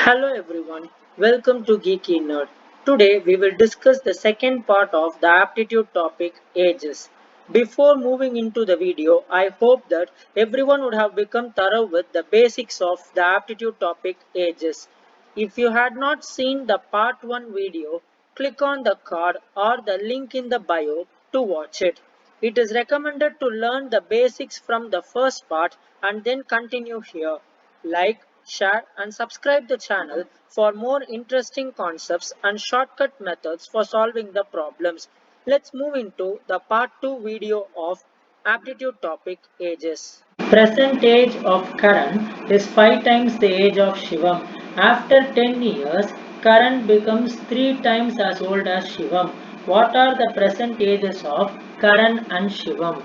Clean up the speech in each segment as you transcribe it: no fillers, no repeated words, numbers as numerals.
Hello everyone, welcome to Geeky Nerd. Today we will discuss the second part of the aptitude topic ages. Before moving into the video, I hope that everyone would have become thorough with the basics of the aptitude topic ages. If you had not seen the part 1 video, click on the card or the link in the bio to watch it. It is recommended to learn the basics from the first part and then continue here. Like, share and subscribe the channel for more interesting concepts and shortcut methods for solving the problems. Let's move into the part 2 video of aptitude topic ages. Present age of Karan is 5 times the age of Shivam. After 10 years, Karan becomes 3 times as old as Shivam. What are the present ages of Karan and Shivam?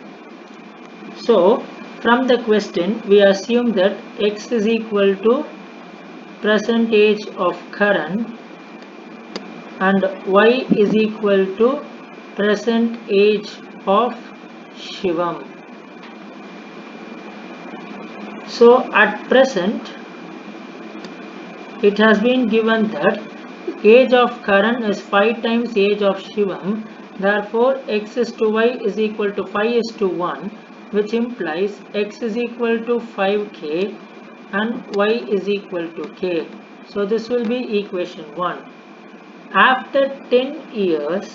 So, from the question, we assume that x is equal to present age of Karan and y is equal to present age of Shivam. So, at present, it has been given that age of Karan is 5 times age of Shivam. Therefore, x is to y is equal to 5 is to 1, which implies x is equal to 5k and y is equal to k. So, this will be equation 1. After 10 years,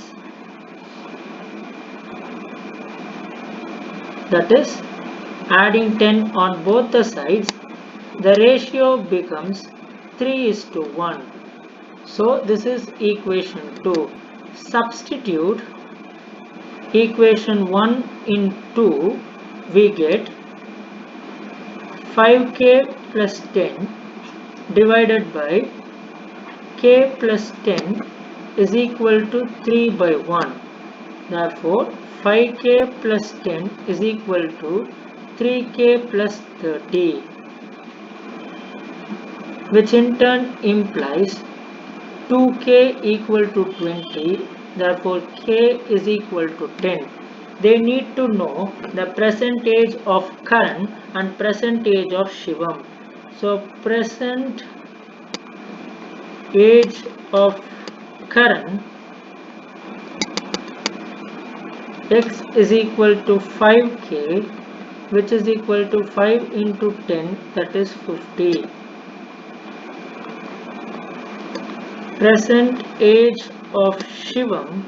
that is adding 10 on both the sides, the ratio becomes 3 is to 1. So this is equation 2. Substitute equation 1 in 2, we get 5k plus 10 divided by k plus 10 is equal to 3 by 1. Therefore 5k plus 10 is equal to 3k plus 30, which in turn implies 2k equal to 20, therefore k is equal to 10. They need to know the present age of Karan and present age of Shivam. So present age of Karan, x is equal to 5k, which is equal to 5 into 10, that is 50. Present age of Shivam,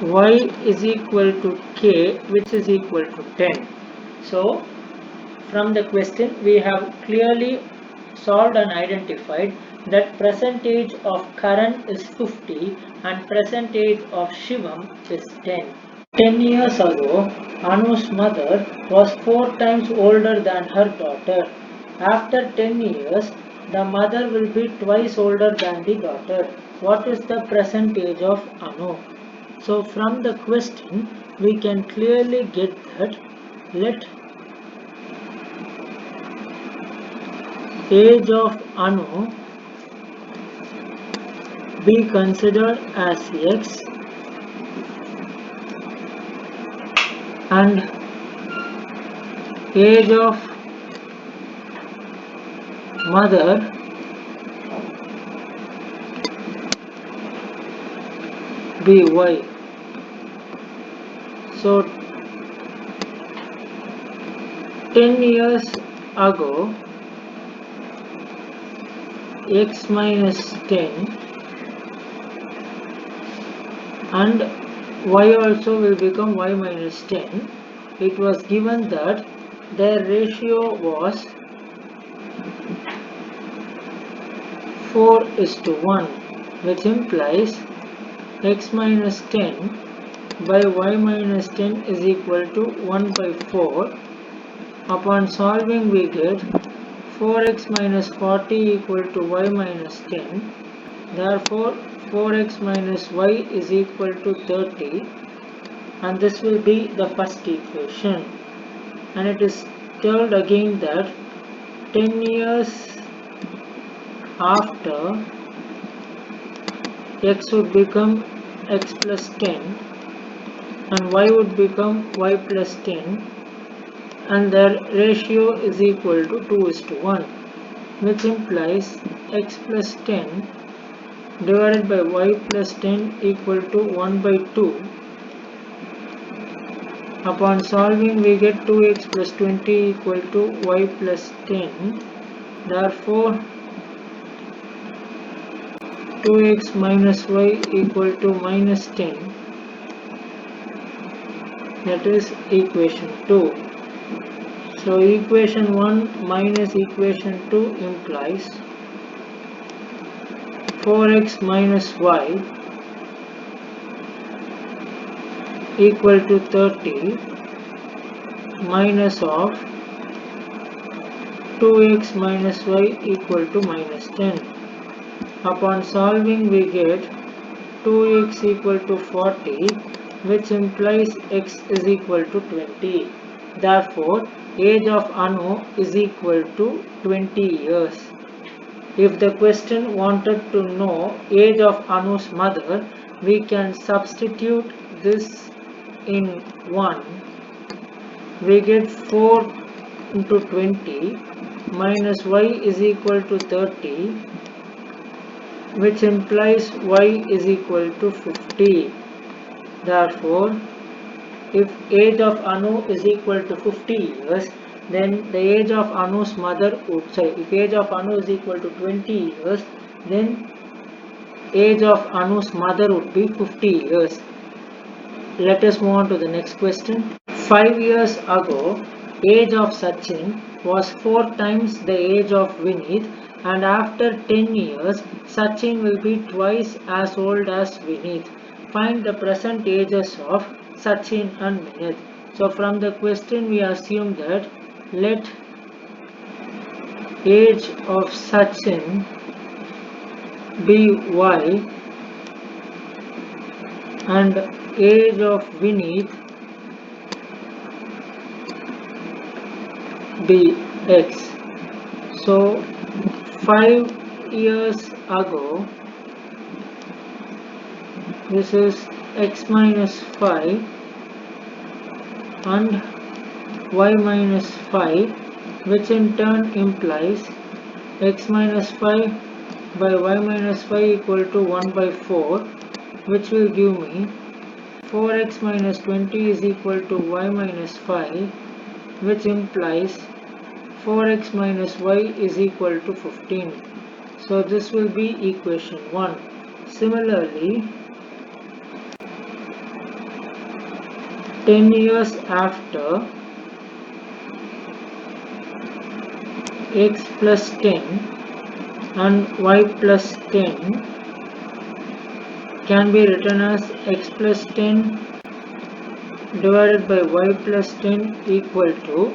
y is equal to k, which is equal to 10. So from the question we have clearly solved and identified that present age of Karan is 50 and present age of Shivam is 10. 10 years ago, Anu's mother was 4 times older than her daughter. After 10 years, the mother will be twice older than the daughter. What is the present age of Anu? So from the question, we can clearly get that let age of Anu be considered as x and age of mother be y. So 10 years ago, x minus 10 and y also will become y minus 10. It was given that their ratio was 4 is to 1, which implies x minus 10 by y minus 10 is equal to 1 by 4. Upon solving we get 4x minus 40 equal to y minus 10. Therefore 4x minus y is equal to 30, and this will be the first equation. And it is told again that 10 years after, x would become x plus 10 and y would become y plus 10, and their ratio is equal to 2 is to 1. which implies x plus 10 divided by y plus 10 equal to 1 by 2. Upon solving we get 2x plus 20 equal to y plus 10. Therefore 2x minus y equal to minus 10. That is equation 2. So equation 1 minus equation 2 implies 4x minus y equal to 30 minus of 2x minus y equal to minus 10. Upon solving we get 2x equal to 40, which implies x is equal to 20. Therefore, age of Anu is equal to 20 years. If the question wanted to know age of Anu's mother, we can substitute this in 1. We get 4 into 20 minus y is equal to 30, which implies y is equal to 50. Therefore, if age of Anu is equal to 50 years, then the age of Anu's mother would if age of Anu is equal to 20 years, then age of Anu's mother would be 50 years. Let us move on to the next question. 5 years ago, age of Sachin was 4 times the age of Vineet, and after 10 years, Sachin will be twice as old as Vineet. Find the present ages of Sachin and Vineet. So from the question we assume that let age of Sachin be y and age of Vineet be x. So 5 years ago, this is x minus 5 and y minus 5, which in turn implies x minus 5 by y minus 5 equal to 1 by 4, which will give me 4x minus 20 is equal to y minus 5, which implies 4x minus y is equal to 15. So this will be equation 1. Similarly, 10 years after, x plus 10 and y plus 10 can be written as x plus 10 divided by y plus 10 equal to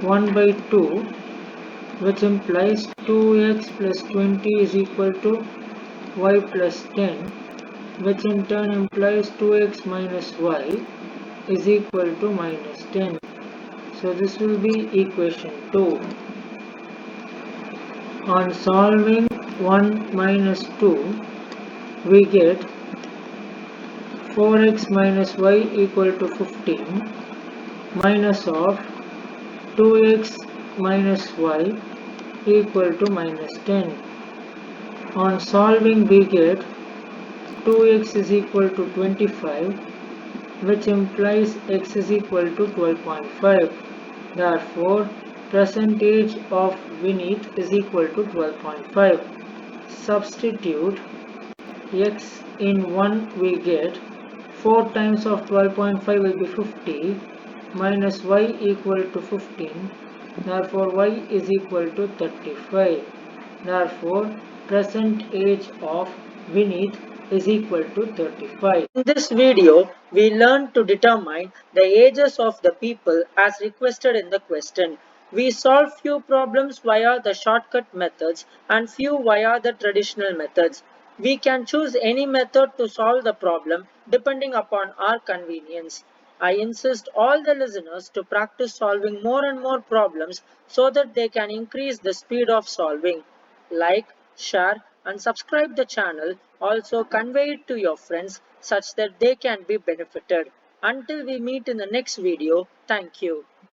1 by 2, which implies 2x plus 20 is equal to y plus 10, which in turn implies 2x minus y is equal to minus 10. So this will be equation 2. On solving 1 minus 2, we get 4x minus y equal to 15 minus of 2x minus y equal to minus 10. On solving we get 2x is equal to 25, which implies x is equal to 12.5. Therefore, present age of Vineet is equal to 12.5. Substitute x in 1, we get 4 times of 12.5 will be 50 minus y equal to 15. Therefore, y is equal to 35. Therefore, present age of Vineet is equal to 35. In this video, we learned to determine the ages of the people as requested in the question. We solved few problems via the shortcut methods and few via the traditional methods. We can choose any method to solve the problem depending upon our convenience. I insist all the listeners to practice solving more and more problems so that they can increase the speed of solving. Like, share and subscribe the channel. Also convey it to your friends such that they can be benefited. Until we meet in the next video, thank you.